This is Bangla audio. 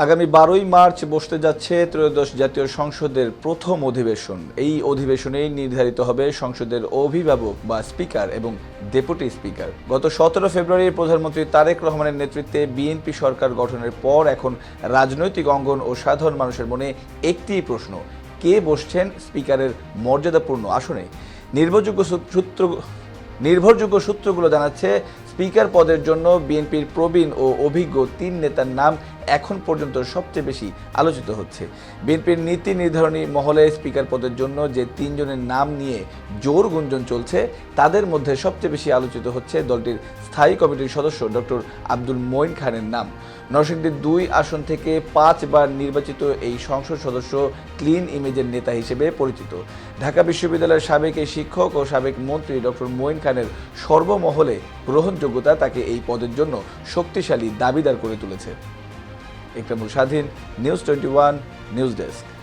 আগামী 12ই মার্চ বসতে যাচ্ছে ত্রয়োদশ জাতীয় সংসদের প্রথম অধিবেশন। এই অধিবেশনেই নির্ধারিত হবে সংসদের অভিভাবক বা স্পিকার এবং ডেপুটি স্পিকার। গত 17 ফেব্রুয়ারি প্রধানমন্ত্রী তারেক রহমানের নেতৃত্বে বিএনপি সরকার গঠনের পর এখন রাজনৈতিক অঙ্গন ও সাধারণ মানুষের মনে একটিই প্রশ্ন, কে বসছেন স্পিকারের মর্যাদাপূর্ণ আসনে? নির্ভরযোগ্য সূত্রগুলো জানাচ্ছে, স্পিকার পদের জন্য বিএনপির প্রবীণ ও অভিজ্ঞ 3 নেতার নাম এখন পর্যন্ত সবচেয়ে বেশি আলোচিত হচ্ছে। বিএনপির নীতি নির্ধারণী মহলে স্পিকার পদের জন্য যে 3 জনের নাম নিয়ে জোর গুঞ্জন চলছে, তাদের মধ্যে সবচেয়ে বেশি আলোচিত হচ্ছে দলটির স্থায়ী কমিটির সদস্য ডক্টর আব্দুল মঈন খানের নাম। নরসিংদীর 2 আসন থেকে 5 বার নির্বাচিত এই সংসদ সদস্য ক্লিন ইমেজের নেতা হিসেবে পরিচিত। ঢাকা বিশ্ববিদ্যালয়ের সাবেক এই শিক্ষক ও সাবেক মন্ত্রী ডক্টর মঈন খানের সর্বমহলে গ্রহণযোগ্যতা তাকে এই পদের জন্য শক্তিশালী দাবিদার করে তুলেছে। ইকরামুল স্বাধীন, নিউজ 21, নিউজ ডেস্ক।